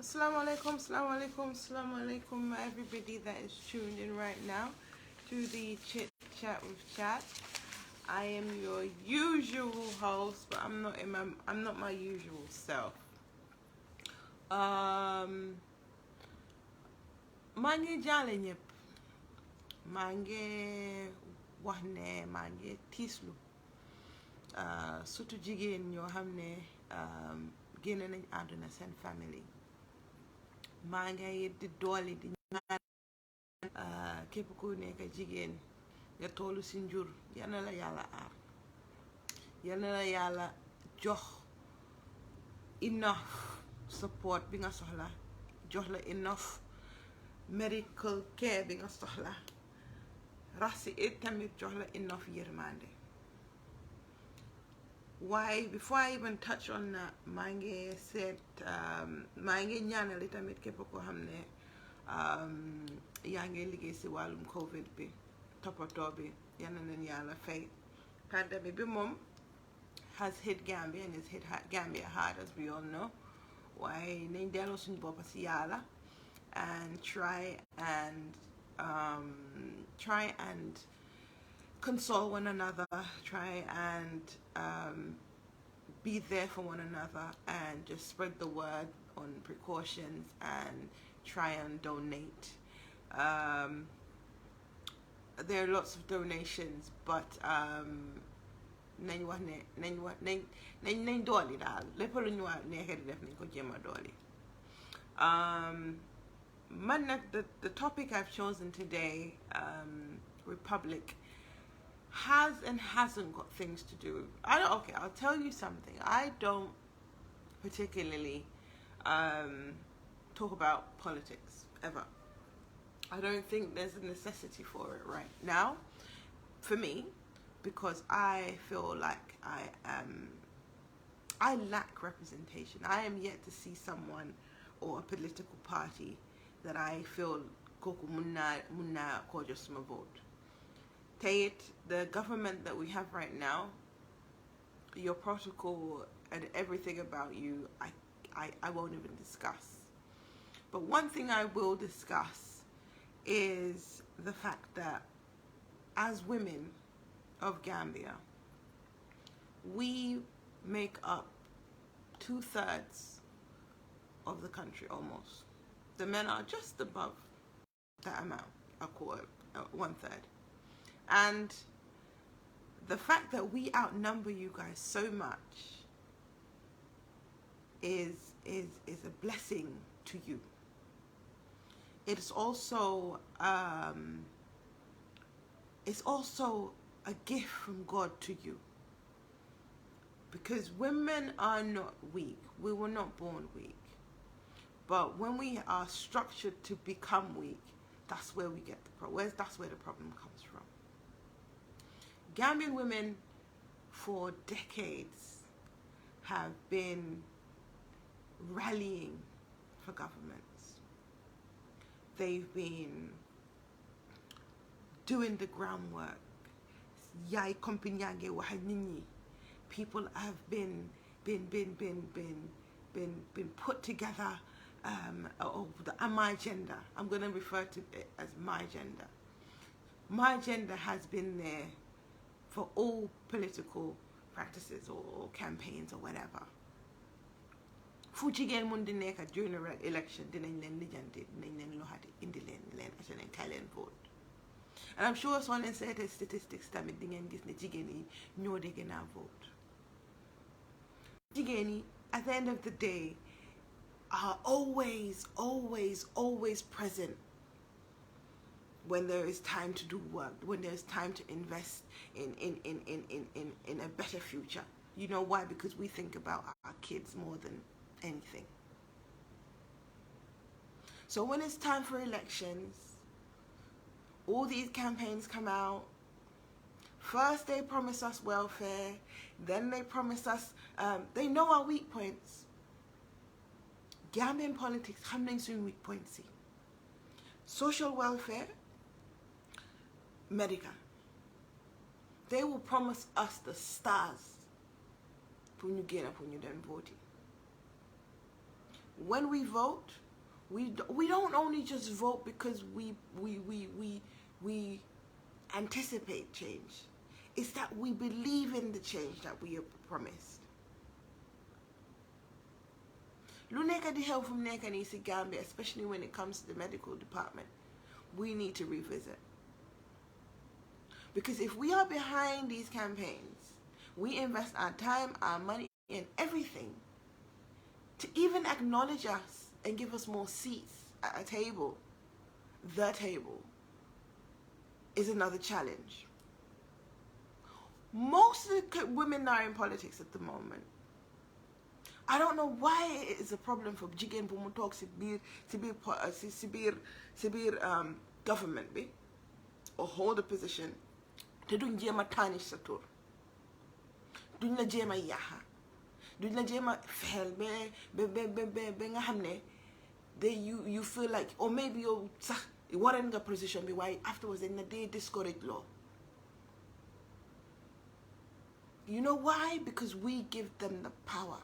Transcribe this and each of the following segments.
Assalamu alaikum, assalamu alaikum, assalamu alaikum, everybody that is tuned in right now to the Chit Chat with Chat. I am your usual host, but I'm not my usual self. maa ngi jaale ñëpp, maa ngi wax ne maa ngi tiislu surtout jigéen ñoo xam ne génne nañ àdduna seen famille. maa ngi di dooli di ñaan képp ku nekk jigéen nga tollu ci njur yal na la yàlla aar, yal na la yàlla jox enough support bi nga soxla, jox la enough medical care bi nga soxla, rax ci it tamit jox la enough yërmande. Why, before I even touch on that, maa ngi ñaanal tamit képp koo xam ne yaa ngi liggéey ci wàllum COVID bi, toppatoo bi, yal na leen yàlla fay. Pandemic bi moom has hit Gambia and it's hit Gambia hard, as we all know. Waaye nañ delloo suñu bopp ci yàlla and try and console one another, try and be there for one another, and just spread the word on precautions and try and donate. There are lots of donations, but nañ dooli daal lépp lu ñu war nekk di def nañ ko jéem a dooli. Man nag the topic I've chosen today, Republic, has and hasn't got things to do. Okay, I'll tell you something. I don't particularly talk about politics ever. I don't think there's a necessity for it right now for me, because I feel like I lack representation. I am yet to see someone or a political party that I feel koku munna ko just my vote. The government that we have right now, your protocol and everything about you, I won't even discuss. But one thing I will discuss is the fact that as women of Gambia, we make up 2/3 of the country almost. The men are just above that amount, a quarter, 1/3. And the fact that we outnumber you guys so much is a blessing to you. It's also a gift from God to you, because women are not weak. We were not born weak, but when we are structured to become weak, that's where we get that's where the problem comes from. Gambian women for decades have been rallying for governments. They've been doing the groundwork. People have been put together. My agenda. I'm going to refer to it as my agenda. My agenda has been there for all political practices or campaigns or whatever. fu jigéen mun di nekk during election dinañ leen lijjanti dinañ leen loxati indi leen asenen kay leen vote. And I'm sure soo leen seetee statistics tamit di ngeen gis ne jigéen yi ñoo di gën a vote. Jigéen yi at the end of the day are always present when there is time to do work, when there is time to invest in a better future. You know why? Because we think about our kids more than anything. So when it's time for elections, all these campaigns come out. First they promise us welfare, then they promise us, they know our weak points. Gambian politics xam nañ suñ weak points yi. Social welfare, medical. They will promise us the stars pour ñu génn pour ñu dem vote. When we vote, we don't only just vote because we anticipate change. It's that we believe in the change that we are promised. Lu nekk di xew fu mu nekk nii si Gambia, especially when it comes to the medical department, we need to revisit. Because if we are behind these campaigns, we invest our time, our money, and everything to even acknowledge us and give us more seats at a table, the table is another challenge. Most of the women are in politics at the moment. I don't know why it is a problem for jigéen bu mu toog si biir government bi or hold a position te duñ jéem a tarnish sa tur, duñ la jéem a yaaxa, duñ la jéem a fexeel ba nga xam ne you feel like, or maybe yow sax waroon nga position bi waaye afterwards dañ la dee discourage law. You know why? Because we give them the power.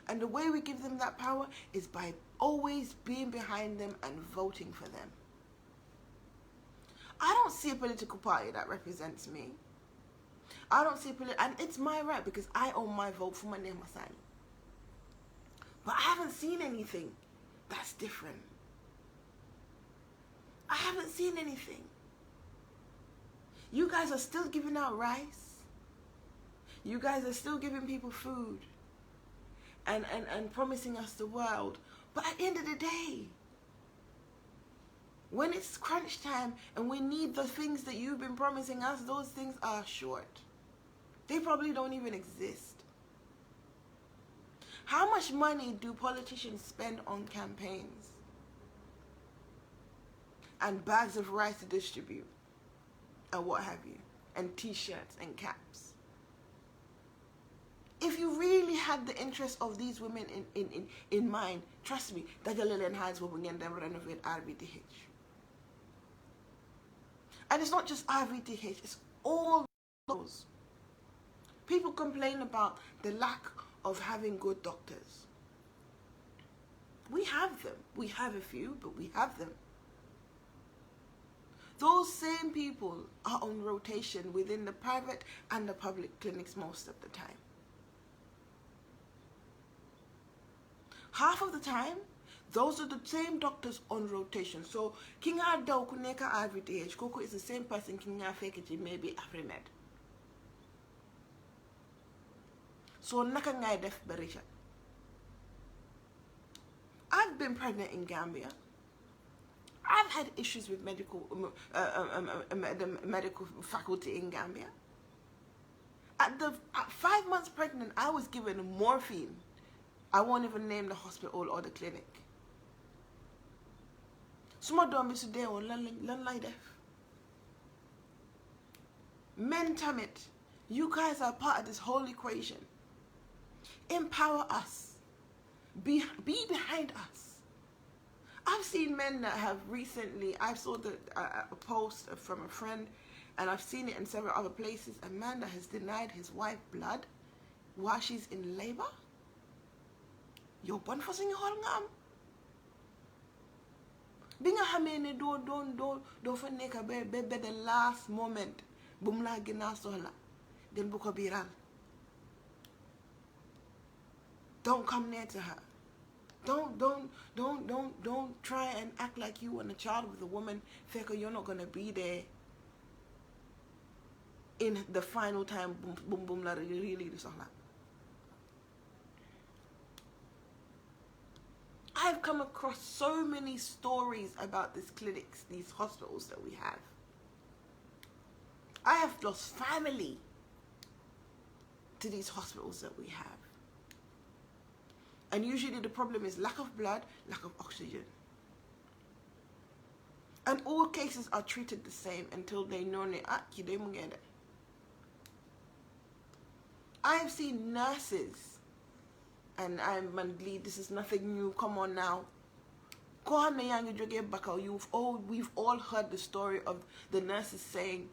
And the way we give them that power is by always being behind them and voting for them. I don't see a political party that represents me. I don't see and it's my right because I own my vote for my name aside. But I haven't seen anything that's different. I haven't seen anything. You guys are still giving out rice. You guys are still giving people food and promising us the world. But at the end of the day, when it's crunch time and we need the things that you've been promising us, those things are short. They probably don't even exist. How much money do politicians spend on campaigns and bags of rice to distribute and what have you, and t-shirts and caps? If you really had the interest of these women in mind, trust me, Dajalele and Hides will begin them renovate RVTH. And it's not just RVTH, it's all those. People complain about the lack of having good doctors. We have them. We have a few, but we have them. Those same people are on rotation within the private and the public clinics most of the time. Half of the time, those are the same doctors on rotation. So, Kinga Daw Kuneka RVTH, Koko is the same person Kinga Fekeji, maybe Afrimed. So, Naka Ngai Def Berisha. I've been pregnant in Gambia. I've had issues with the medical faculty in Gambia. At 5 months pregnant, I was given morphine. I won't even name the hospital or the clinic. Suma doom bi su deewoon lan lay def. Men tamit, you guys are part of this whole equation. Empower us. Be behind us. I've seen men that have recently, I saw a post from a friend, and I've seen it in several other places, a man that has denied his wife blood while she's in labor. Yo, bon for sing hol ngam. Binga hamene do fa neka be the last moment bum la gina sohla den bu ko biral. Don't come near to her. Don't try and act like you and a child with a woman. Feka, you're not gonna be there in the final time. Boom, boom, boom, la really. I've come across so many stories about these clinics, these hospitals that we have. I have lost family to these hospitals that we have. And usually the problem is lack of blood, lack of oxygen. And all cases are treated the same until they know I have seen nurses, and this is nothing new, come on now. We've all heard the story of the nurses saying,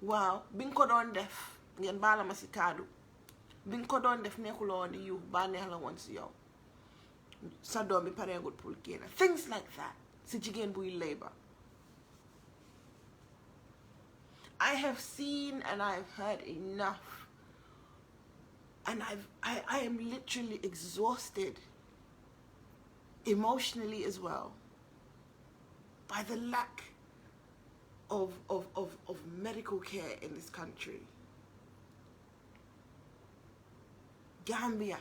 wow, bin ko don def ngeen bala ma ci kaddu bin ko don def nekulon yu ba neex la won ci yow sa dom bi paregut pour génn, things like that ci jigen buy labor. I have seen and I've heard enough, and I am literally exhausted emotionally as well by the lack of medical care in this country. Gambia,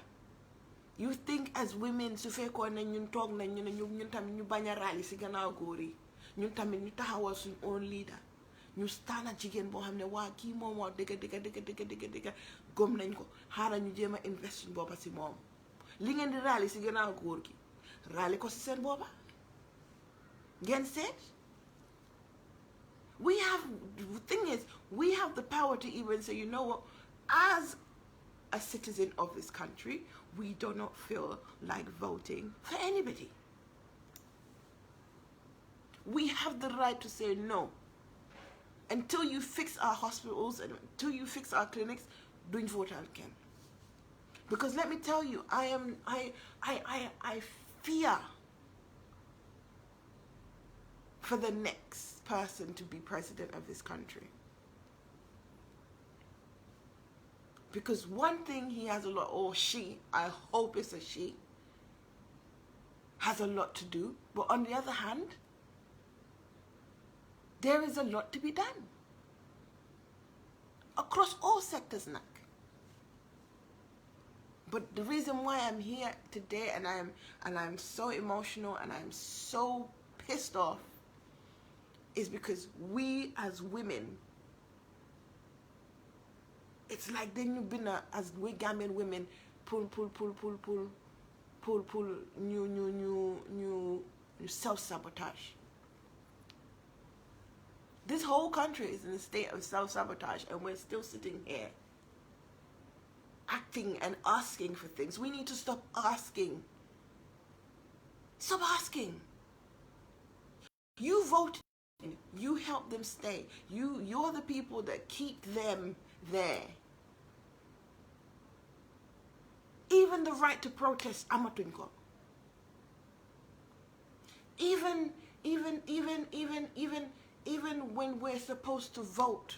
you think as women su fekkoon ne ñun toog nañ ñu ne ñun tamit ñu bañ a rally si gannaaw góor yi, ñun tamit ñu taxawal suñ own leader, ñu tànn jigéen boo xam ne waa kii moom moo dëgg gom nañ ko, xaaral ñu jéem a invest suñ boppa si moom. Li ngeen di rally si gannaaw góor gi rally ko si seen boppa ngeen seet. The thing is, we have the power to even say, you know what, as a citizen of this country, we do not feel like voting for anybody. We have the right to say no. Until you fix our hospitals and until you fix our clinics, don't vote again. Because let me tell you, I fear for the next person to be president of this country. Because one thing he has a lot, or she, I hope it's a she, has a lot to do. But on the other hand, there is a lot to be done. Across all sectors, Nak. But the reason why I'm here today and I'm so emotional and I'm so pissed off is because we as women, it's like then you've been as we Gambian women pull new self-sabotage. This whole country is in a state of self-sabotage, and we're still sitting here acting and asking for things. We need to stop asking. Stop asking. You voted, you help them stay. You're the people that keep them there. Even the right to protest, amatunko. Even when we're supposed to vote,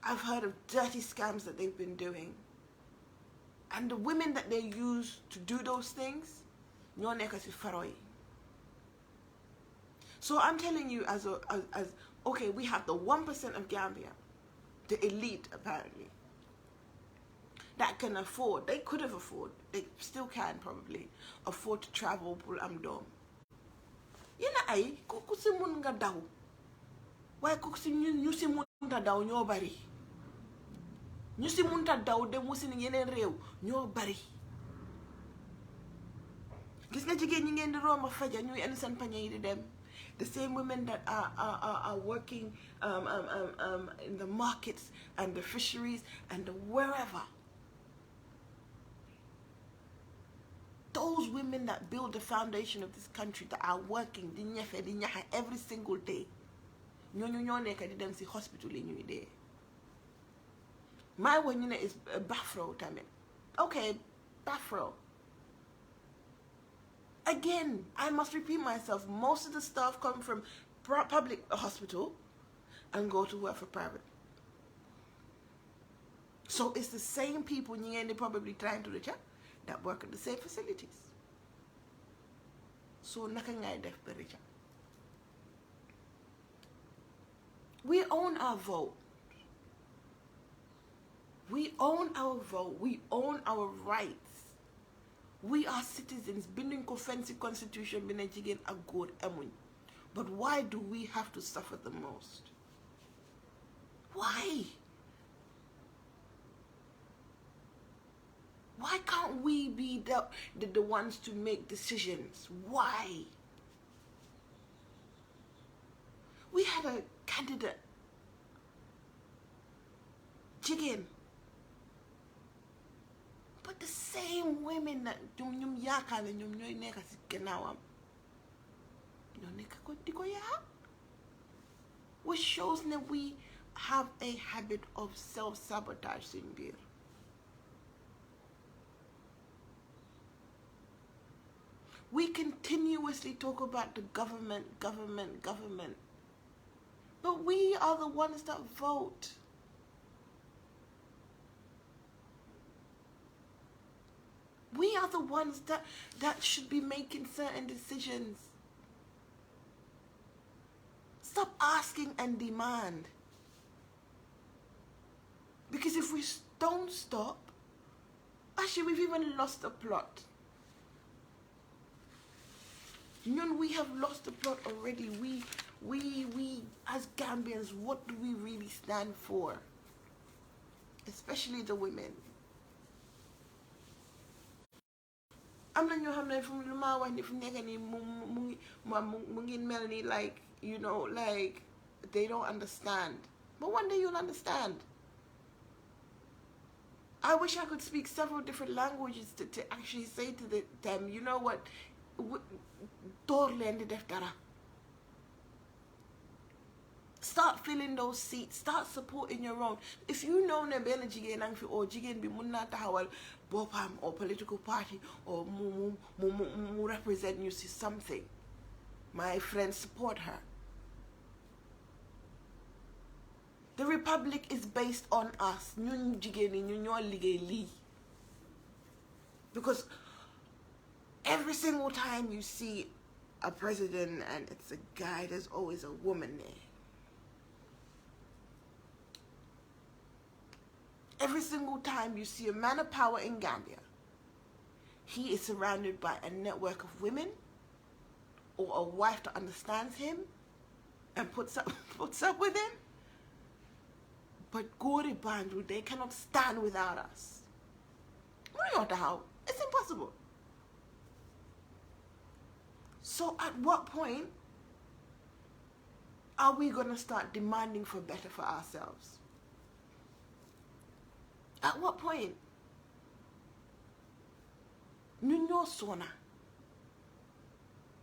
I've heard of dirty scams that they've been doing. And the women that they use to do those things, so I'm telling you, as okay, we have the 1% of Gambia, the elite apparently, that can afford, they could have afforded, they still can probably, afford to travel pour Amdom. Yena ay kuku si mun nga daw waaye kuku si ñu si munta daw ñoo bari ñu si munta daw dem wusi ni yeneen réew ñoo bari. Gis nga jigéen ñi ngeen di romba faja ñuy enu seen pañe yi di dem, the same women that are working in the markets and the fisheries and the wherever, those women that build the foundation of this country, that are working every single day, ñoo nekk di dem si hospital yi ñuy dee. My one is Bafro tamit. Okay, Bafro. Again, I must repeat myself. Most of the staff come from public hospital and go to work for private. So it's the same people they're probably trying to reach out that work at the same facilities. So naka ngay def ba reach out. We own our vote. We own our vote. We own our rights. We are citizens. Binding ko fancy constitution bina jigen ak góor amuñ. But why do we have to suffer the most? Why? Why can't we be the ones to make decisions? Why? We had a candidate, jigéen, but the same women that ñoom yaakaar ne ñoom ñooy nekk ci gannaawam ñoo nekk ko di ko yaa, which shows that we have a habit of self-sabotage in biir. We continuously talk about the government, but we are the ones that vote. We are the ones that should be making certain decisions. Stop asking and demand. Because if we don't stop, actually we've even lost the plot. We have lost the plot already. We as Gambians, what do we really stand for? Especially the women. am na ñoo xam ne fu lu ma wax ni fu nekk nii mu ngi mel ni like you know like they don't understand, but one day you'll understand. I wish I could speak several different languages to actually say to them, you know what, door leen di def dara. Start filling those seats. Start supporting your own. If you know ne benn jigéen a ngi fi or jigéen bi mun naa taxawal boppam or political party or mu represent you si something, my friends, support her. The republic is based on us. Ñun jigéen ñi ñu ñoo liggéey lii. Because every single time you see a president and it's a guy, there's always a woman there. Every single time you see a man of power in Gambia, he is surrounded by a network of women or a wife that understands him and puts up with him. But Gori Bandu, they cannot stand without us. It's impossible. So at what point are we going to start demanding for better for ourselves? At what point? Ñu ñoo sona.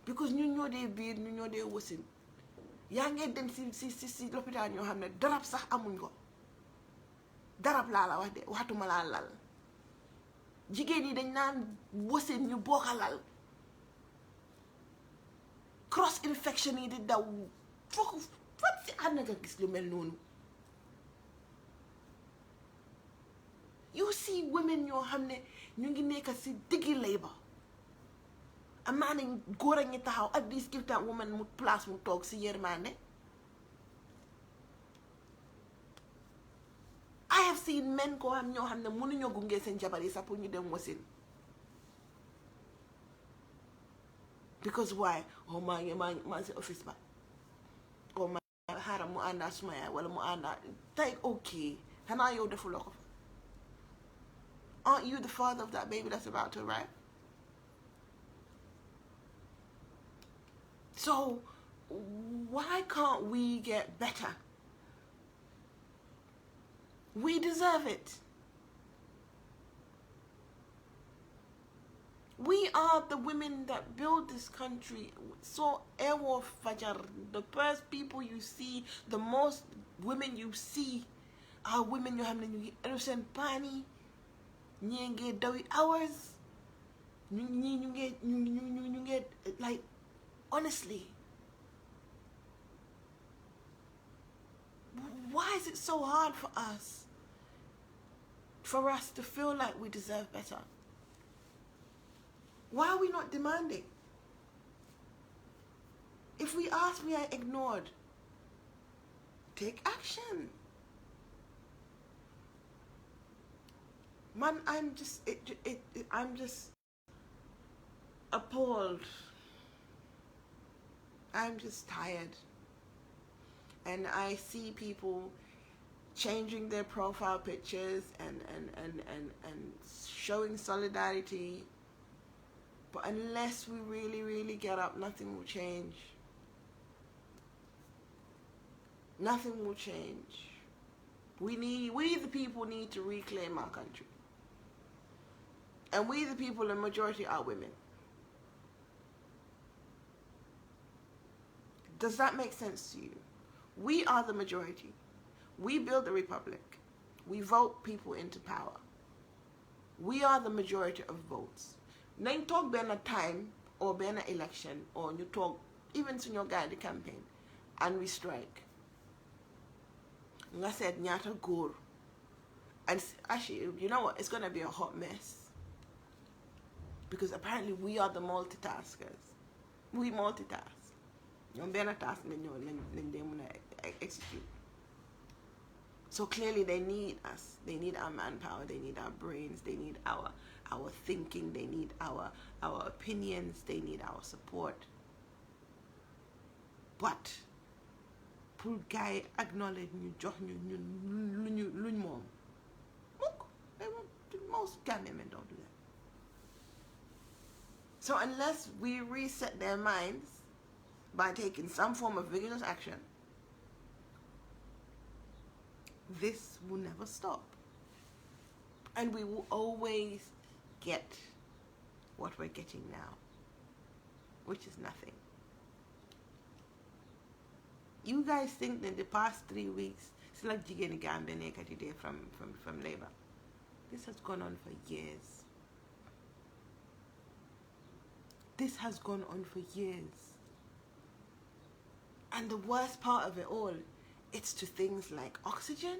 Because ñu ñoo dee biir ñu ñoo dee wasin. Yaa ngeen dem si lopitaan ñoo xam ne darab sax amuñ ko. Darab laa la wax de waxatuma laa lal. Jigéen yi dañ naan wasin ñu bokkalal. Cross infection yi di daw fokk fan si ànd nga gis lu mel noonu. You see women ñoo xam ne ñu ngi nekk si diggi labor. Am naa ne góor a ngi taxaw at least give that woman mu place mu toog si yërmande. I have seen men ko xam ñoo xam ne mënuñoo gunge seen jabar yi sax pour ñu dem wasin. Because why? Oh maa ngi si office ba. Oh maa xaaral mu àndaa suma yaay wala mu àndaa tey okay xanaa yow defuloo ko fa. Aren't you the father of that baby that's about to arrive? So why can't we get better? We deserve it. We are the women that build this country. So Ewo Fajar, the first people you see, the most women you see are women you have innocent pani. You get dawi hours. You get like honestly. Why is it so hard for us? for us to feel like we deserve better? Why are we not demanding? If we asked, we are ignored. Take action. Man, I'm just appalled. I'm just tired. And I see people changing their profile pictures and showing solidarity. But unless we really get up, nothing will change. Nothing will change. We the people need to reclaim our country. And we the people, the majority are women. Does that make sense to you? We are the majority. We build the republic. We vote people into power. We are the majority of votes. Now you talk about a time or about an election, or you talk even to your guy the campaign, and we strike. I said nyata gore. And actually, you know what? It's gonna be a hot mess. Because apparently we are the multitaskers. We multitask. You're better task than they wanna execute. So clearly they need us. They need our manpower, they need our brains, they need our thinking, they need our opinions, they need our support. But pour guy acknowledge most Gambian men don't do that. So unless we reset their minds by taking some form of vigorous action, this will never stop. And we will always get what we're getting now, which is nothing. You guys think that the past 3 weeks, it's like Jigeni Gambian from Labour. This has gone on for years. This has gone on for years. And the worst part of it all, it's to things like oxygen.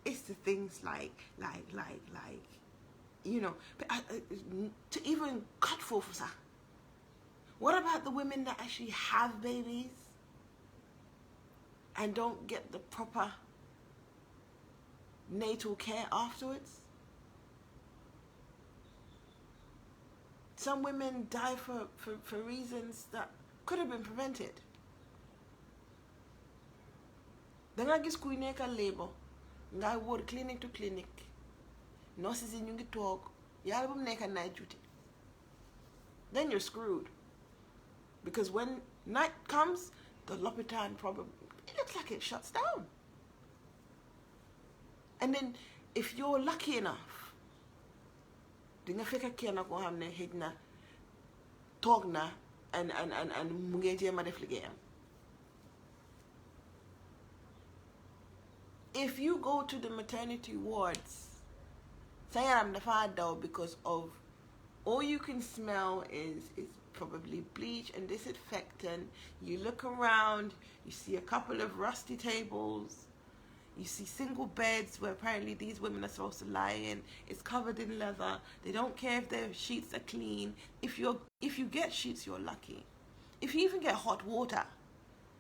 It's to things like, you know, to even cut for that. What about the women that actually have babies and don't get the proper natal care afterwards? Some women die for reasons that could have been prevented. Da nga gis kuy nekk labor nga wor clinic to clinic, nurses yi ñu ngi toog yàlla bu mu nekk night duty. Then you're screwed, because when night comes, the lopitan probably, it looks like it shuts down. And then if you're lucky enough, di nga fekk kenn koo xam ne xëj na toog na and mu ngi jéem a def liggéeyam. If you go to the maternity wards, sa yaram dafa daw because of all you can smell is probably bleach and disinfectant. You look around, you see a couple of rusty tables, you see single beds where apparently these women are supposed to lie in. It's covered in leather. They don't care if their sheets are clean. If you get sheets, you're lucky. If you even get hot water,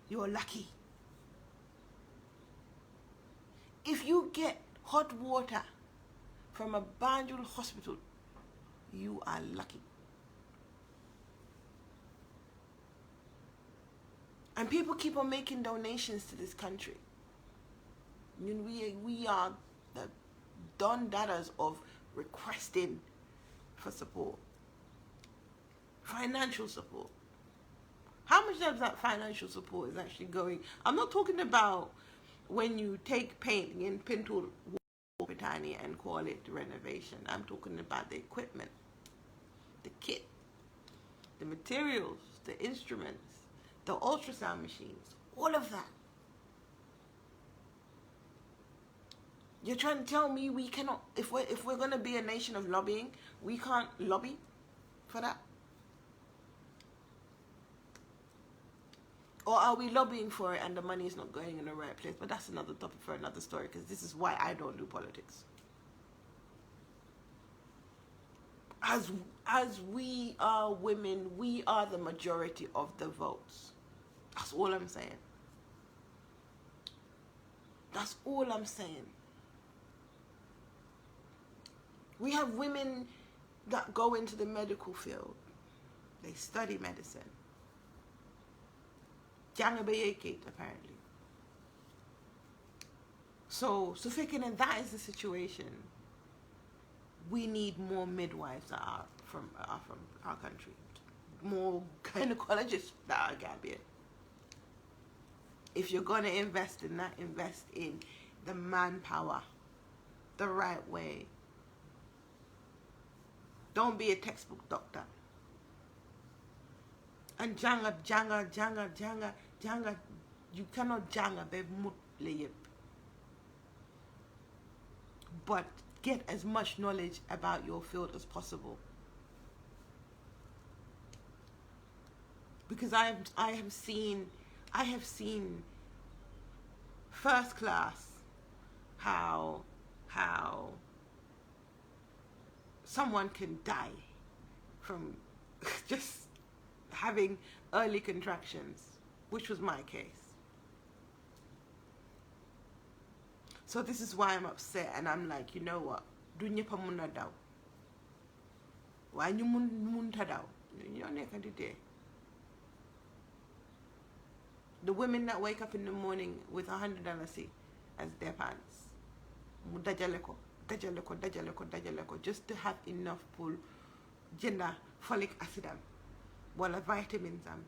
you're lucky. If you get hot water from a Banjul hospital, you are lucky. And people keep on making donations to this country. I mean, we are the Don Dadas of requesting for support. Financial support. How much of that financial support is actually going? I'm not talking about when you take paint in Pinto Britannia and call it renovation. I'm talking about the equipment, the kit, the materials, the instruments, the ultrasound machines, all of that. You're trying to tell me we cannot, if we're going to be a nation of lobbying, we can't lobby for that? Or are we lobbying for it and the money is not going in the right place? But that's another topic for another story, because this is why I don't do politics. As we are women, we are the majority of the votes. That's all I'm saying. That's all I'm saying. We have women that go into the medical field. They study medicine. Apparently. So thinking, and that is the situation. We need more midwives that are from our country, more gynecologists that are Gambian. If you're gonna invest in that, invest in the manpower, the right way. Don't be a textbook doctor. And janga, you cannot janga be mut leyep. But get as much knowledge about your field as possible. Because I have seen first class how someone can die from just having early contractions, which was my case. So this is why I'm upset, and I'm like, you know what? Du ñepa mëna daw. Why ñu mënta daw? Ñoo nekk di dee. The women that wake up in the morning with $100 as their pants, mu dajale ko, just to have enough pour jënda folic acid am, wala vitamins am,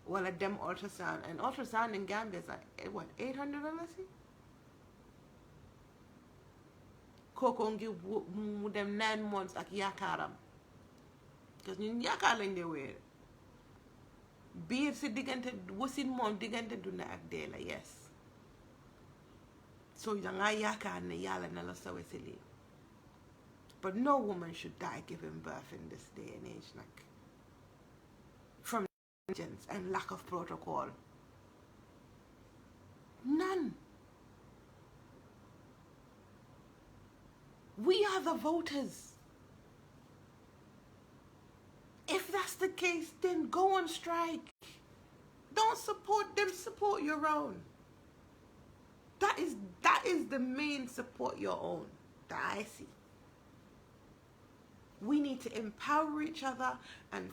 wala dem ultrasound. And ultrasound in Gambia is like, what, $800? Koko ngi mu dem 9 months ak yaakaaram, because ñun yaakaar lañ dee wéer. Biir si diggante wasin moom diggante dunda ak dee la, yes. So dangaa yaakaar ne yàlla na la sawe si lii. But no woman should die giving birth in this day and age, like, from negligence and lack of protocol. None. We are the voters. If that's the case, then go on strike. Don't support them, support your own. That is the main support your own that I see. We need to empower each other and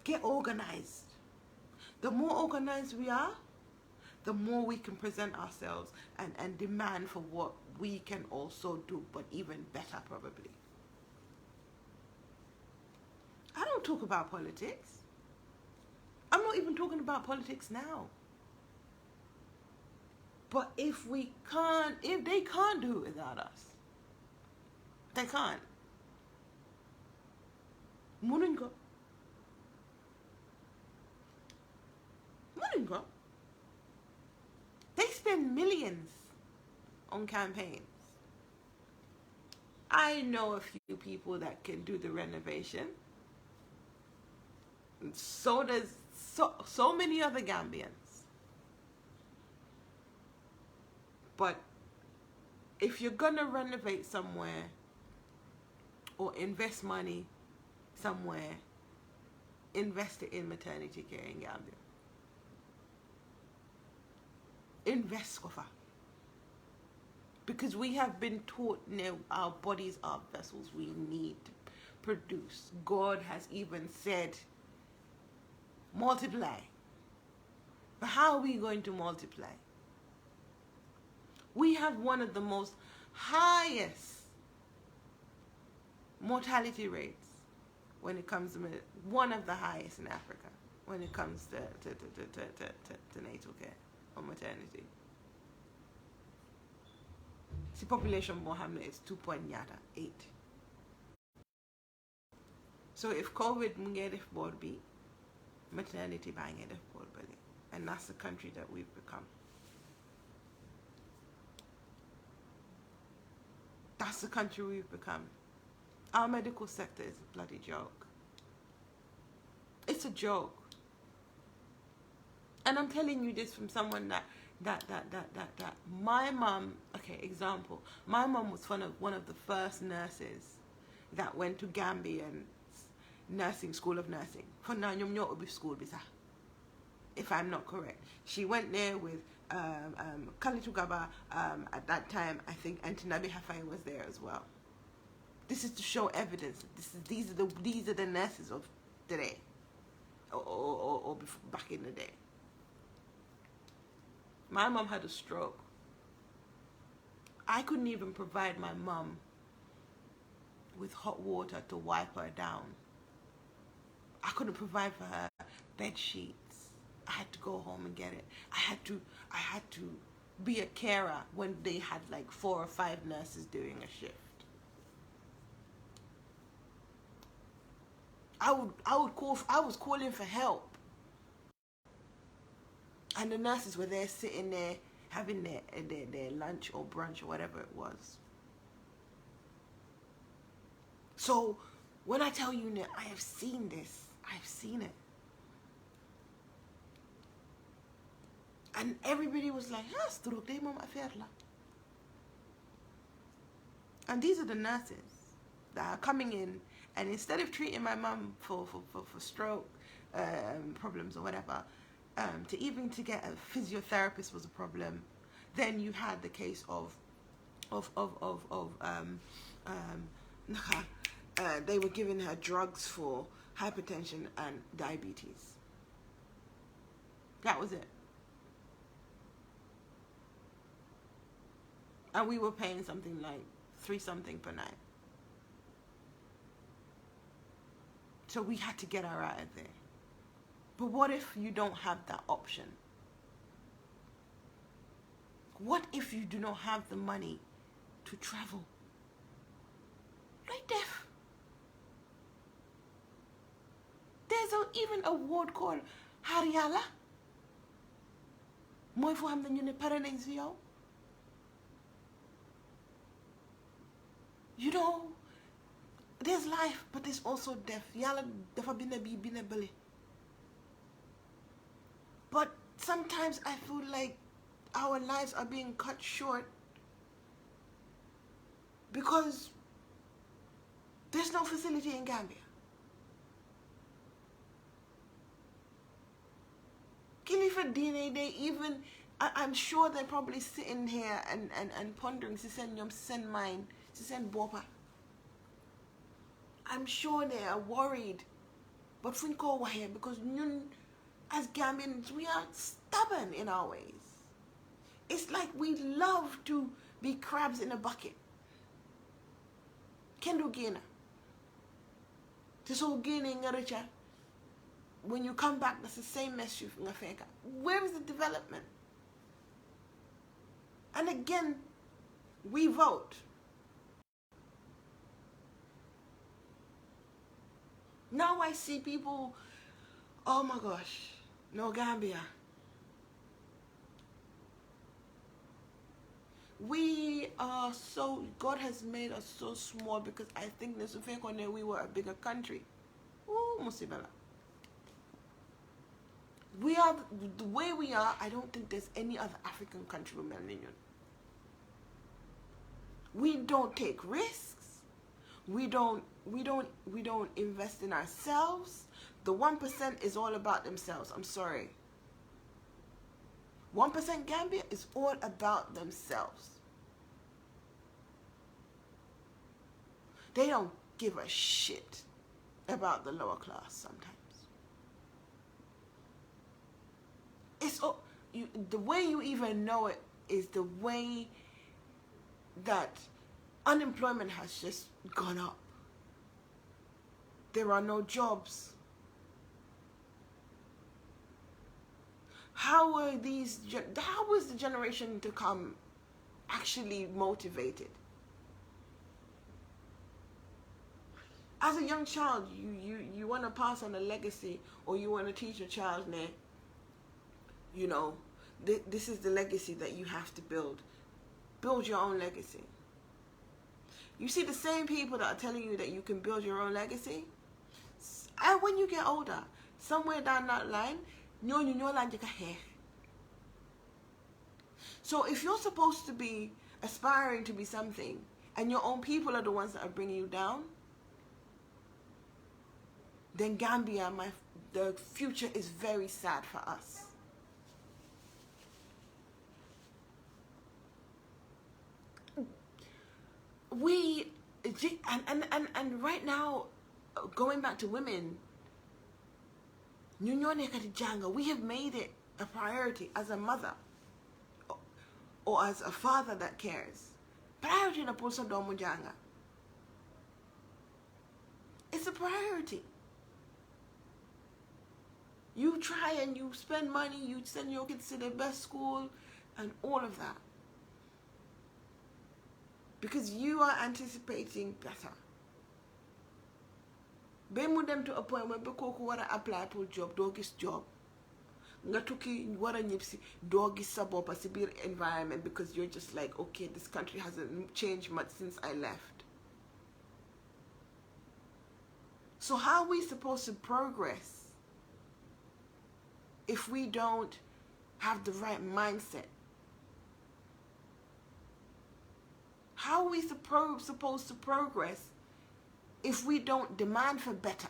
get organized. The more organized we are, the more we can present ourselves and demand for what we can also do, but even better probably. I don't talk about politics. I'm not even talking about politics now. But if they can't do it without us, they can't. Muningo. They spend millions on campaigns. I know a few people that can do the renovation. So does so many other Gambians. But if you're gonna renovate somewhere or invest money somewhere, invest it in maternity care in Gambia. Invest, Kofa. Because we have been taught now our bodies are vessels we need to produce. God has even said, multiply. But how are we going to multiply? We have one of the most highest mortality rates when it comes to, one of the highest in Africa when it comes to natal care or maternity. The population Mohammed is 2.8. So if COVID mungedef borbi, maternity bangedef borbali, and that's the country that we've become. That's the country we've become. Our medical sector is a bloody joke. It's a joke. And I'm telling you this from someone that my mum, okay, example, my mum was one of the first nurses that went to Gambian nursing, school of nursing. For now, school, if I'm not correct. She went there with Kalitu Gaba, at that time, I think Antinabi Hafai was there as well. This is to show evidence. These are the nurses of today, or before, back in the day. My mom had a stroke. I couldn't even provide my mom with hot water to wipe her down. I couldn't provide for her bed sheets. I had to go home and get it. I had to be a carer when they had like 4 or 5 nurses doing a shift. I was calling for help. And the nurses were there sitting there having their lunch or brunch or whatever it was. So when I tell you that I have seen this, I've seen it. And everybody was like, and these are the nurses that are coming in, and instead of treating my mum for stroke problems or whatever, to get a physiotherapist was a problem. Then you had the case of they were giving her drugs for hypertension and diabetes. That was it. And we were paying something like 3 something per night. So we had to get her out of there. But what if you don't have that option? What if you do not have the money to travel? Right there. There's even a word called Hariala. Moi fo xam ne ñu ne pare nañ si yow. You know, there's life, but there's also death. Yàlla dafa bina bi bina bële. But sometimes I feel like our lives are being cut short because there's no facility in Gambia. Kilifa Dine, I'm sure they're probably sitting here and pondering, si sen yom, si sen mind, si sen bopa. I'm sure they are worried. But Finko here because as Gambians, we are stubborn in our ways. It's like we love to be crabs in a bucket. Kendo Gina. This whole Guinea Ngaricha. When you come back, that's the same mess you've ngafeka. Where is the development? And again, we vote. Now I see people, oh my gosh, no Gambia. We are so, God has made us so small because I think we were a bigger country. Ooh, musibala. We are, the way we are, I don't think there's any other African country with millennium. We don't take risks. We don't invest in ourselves. The 1% is all about themselves. I'm sorry. 1% Gambia is all about themselves. They don't give a shit about the lower class sometimes. It's the way you even know it is the way that unemployment has just gone up. There are no jobs. How is the generation to come actually motivated? As a young child, you want to pass on a legacy, or you want to teach your child, you know, this is the legacy that you have to build. Build your own legacy. You see the same people that are telling you that you can build your own legacy, and when you get older, somewhere down that line, So if you're supposed to be aspiring to be something, and your own people are the ones that are bringing you down, then Gambia, the future is very sad for us. And right now, going back to women, we have made it a priority as a mother or as a father that cares. Priority na pulsa domo janga. It's a priority. You try and you spend money, you send your kids to the best school and all of that. Because you are anticipating better. Bemu them to a point where Bekoku wanna apply for job, doggy's job. Ngatuki wara nyipsi doggy sabo pasibir environment because you're just like, okay, this country hasn't changed much since I left. So how are we supposed to progress if we don't have the right mindset? How are we supposed to progress if we don't demand for better?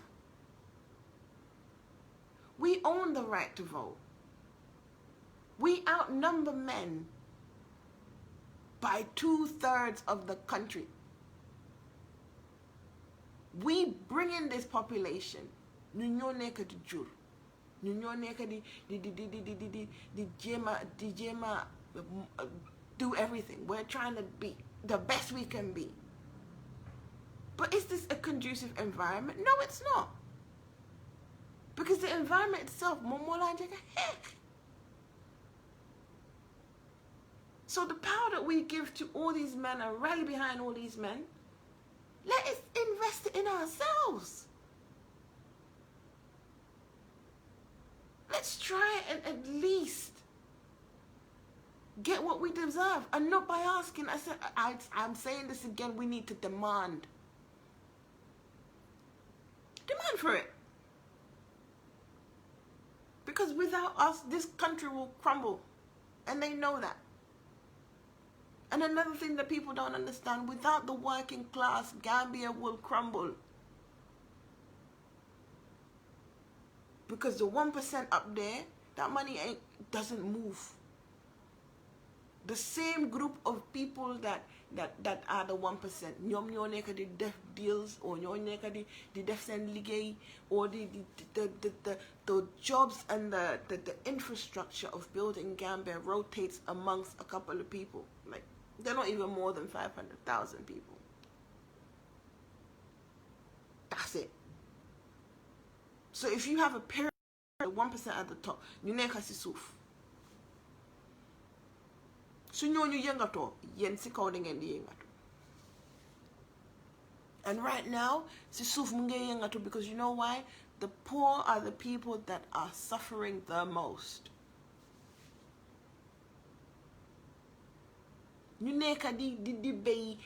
We own the right to vote. We outnumber men by 2/3 of the country. We bring in this population. Do everything. We're trying to be the best we can be. But is this a conducive environment? No, it's not. Because the environment itself, heck. So the power that we give to all these men and rally behind all these men, let us invest it in ourselves. Let's try and at least get what we deserve, and not by asking. I'm saying this again, we need to demand for it. Because without us, this country will crumble. And they know that. And another thing that people don't understand, without the working class, Gambia will crumble. Because the 1% up there, that money doesn't move. The same group of people that are the 1%. Ñom ñoo nekk di def deals, or ñoo nekk di def seen liggéey, or the jobs and the infrastructure of building Gambia rotates amongst a couple of people. Like, they're not even more than 500,000 people. That's it. So if you have a pyramid, 1% at the top, ñu nekk si suuf. Su ñooñu yëngatoo, yéen si kaw da ngeen di yëngatu. And right now, si suuf mu ngi yëngatu, because you know why? The poor are the people that are suffering the most. Ñu nekk di bay,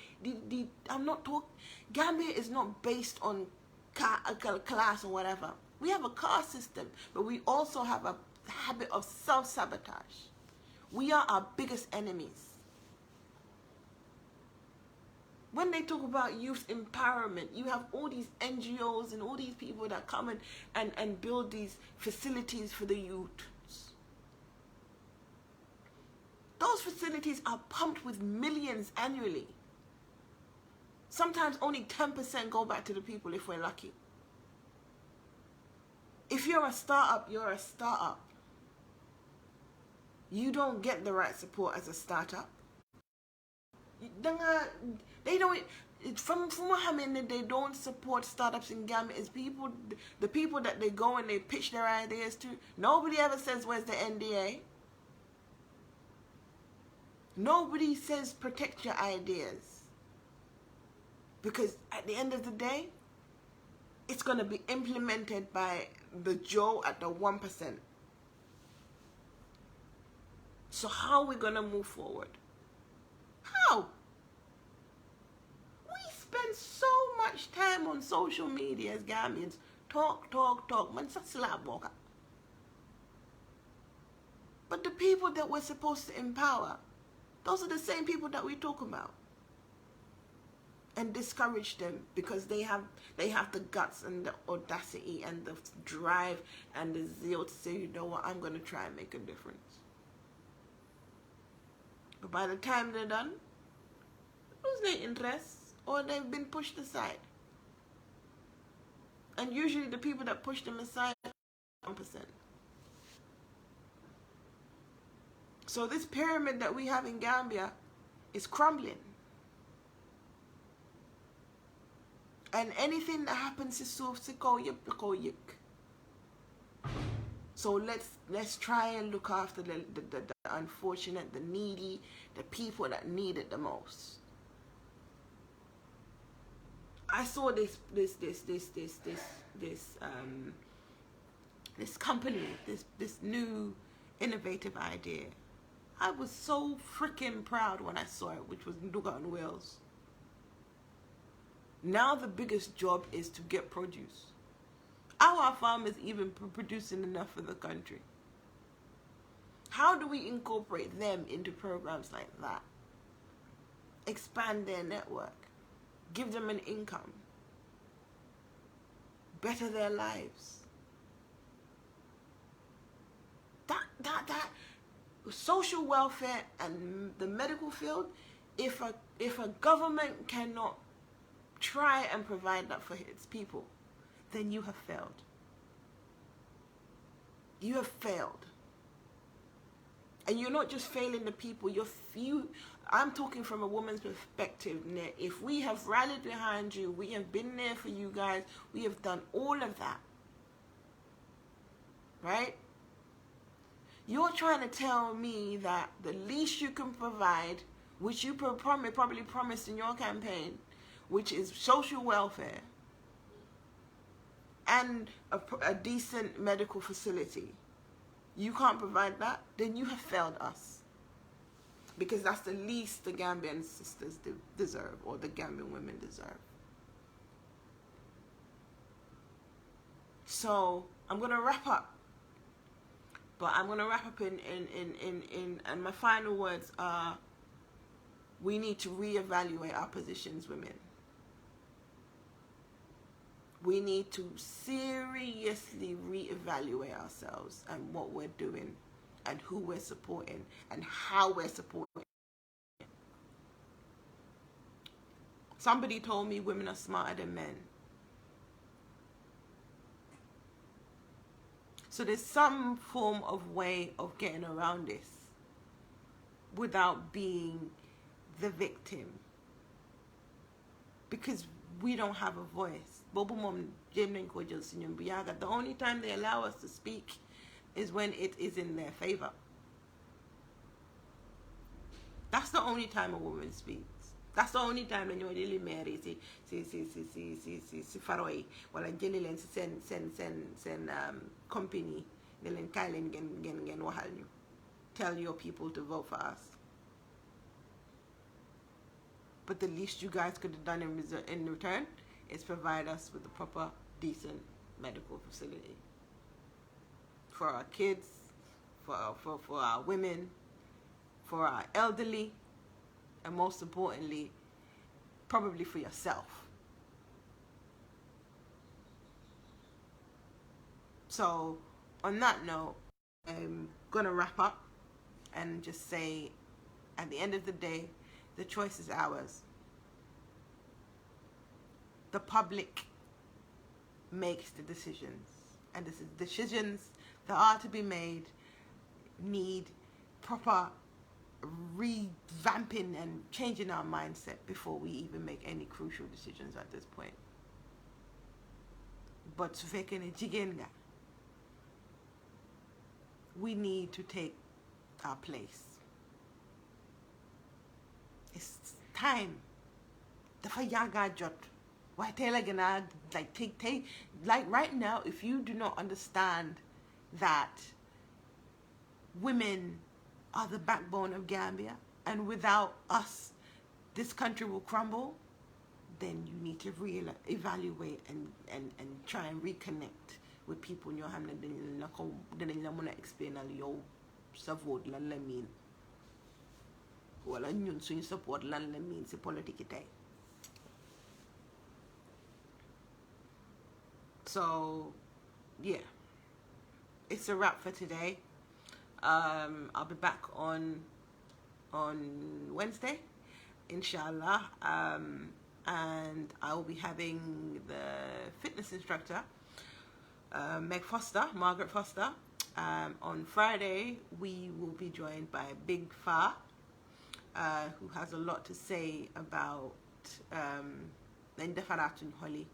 I'm not talking. Gambia is not based on class or whatever. We have a caste system, but we also have a habit of self-sabotage. We are our biggest enemies. When they talk about youth empowerment, you have all these NGOs and all these people that come and build these facilities for the youths. Those facilities are pumped with millions annually. Sometimes only 10% go back to the people if we're lucky. If you're a startup, you're a startup. You don't get the right support as a startup. They don't. From Mohammed, they don't support startups in Gambia. It's the people that they go and they pitch their ideas to. Nobody ever says, where's the NDA? Nobody says protect your ideas. Because at the end of the day, it's going to be implemented by the Joe at the 1%. So how are we going to move forward? How? We spend so much time on social media as Gambians. Talk. Man, it's a slap walker. But the people that we're supposed to empower, Those are the same people that we talk about and discourage them because they have the guts and the audacity and the drive and the zeal to say, you know what, I'm going to try and make a difference. But by the time they're done, lose their interests or they've been pushed aside. And usually the people that push them aside are 1%. So this pyramid that we have in Gambia is crumbling. And anything that happens is so So let's try and look after the unfortunate, the needy, the people that need it the most. I saw this company, this new innovative idea. I was so freaking proud when I saw it, which was Nduga on Wales. Now the biggest job is to get produce. Our farmers even producing enough for the country. How do we incorporate them into programs like that? Expand their network. Give them an income. Better their lives. That social welfare and the medical field, if a government cannot try and provide that for its people, then you have failed. You have failed. And you're not just failing the people, I'm talking from a woman's perspective. If we have rallied behind you, we have been there for you guys, we have done all of that. Right? You're trying to tell me that the least you can provide, which you probably promised in your campaign, which is social welfare and a decent medical facility, you can't provide that, then you have failed us. Because that's the least the Gambian sisters deserve, or the Gambian women deserve. So I'm gonna wrap up. But I'm gonna wrap up in and my final words are, we need to reevaluate our positions, women. We need to seriously reevaluate ourselves and what we're doing and who we're supporting and how we're supporting. Somebody told me women are smarter than men. So there's some form of way of getting around this without being the victim. Because we don't have a voice. The only time they allow us to speak is when it is in their favor. That's the only time a woman speaks. That's the only time when you're really married. Si faroy wala jeli len sen company ne len kay len gen waxal ñu. Tell your people to vote for us. But the least you guys could have done in return is provide us with a proper, decent medical facility for our kids, for our women, for our elderly, and most importantly, probably for yourself. So, on that note, I'm gonna wrap up and just say, at the end of the day, the choice is ours. The public makes the decisions, and the decisions that are to be made need proper revamping and changing our mindset before we even make any crucial decisions at this point. But we need to take our place. It's time. Dafa yaga jot. Why tell again? Take like right now. If you do not understand that women are the backbone of Gambia, and without us, this country will crumble, then you need to evaluate and try and reconnect with people in your hand and then explain your vote. wala ñun suñu support lan la mean si politique tey. So yeah, it's a wrap for today. I'll be back on Wednesday, inshallah, and I will be having the fitness instructor, Margaret Foster. On Friday, we will be joined by Big Fa, who has a lot to say about Indefaratun Holi.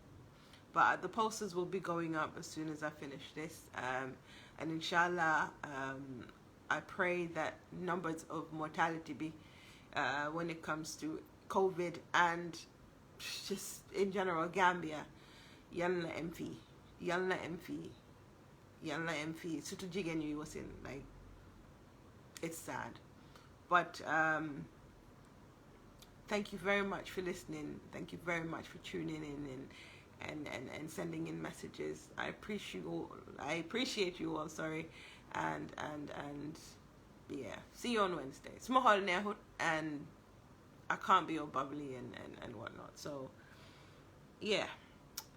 But the posters will be going up as soon as I finish this. And inshallah, I pray that numbers of mortality be, when it comes to COVID and just in general Gambia, yalla MV, yalla MV, yalla MV. Surtout jigen yu was in, like, it's sad. But thank you very much for listening. Thank you very much for tuning in and sending in messages. I appreciate you all, sorry. And yeah, see you on Wednesday. It's my holiday and I can't be all bubbly and whatnot. So yeah,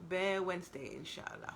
bear Wednesday, inshallah.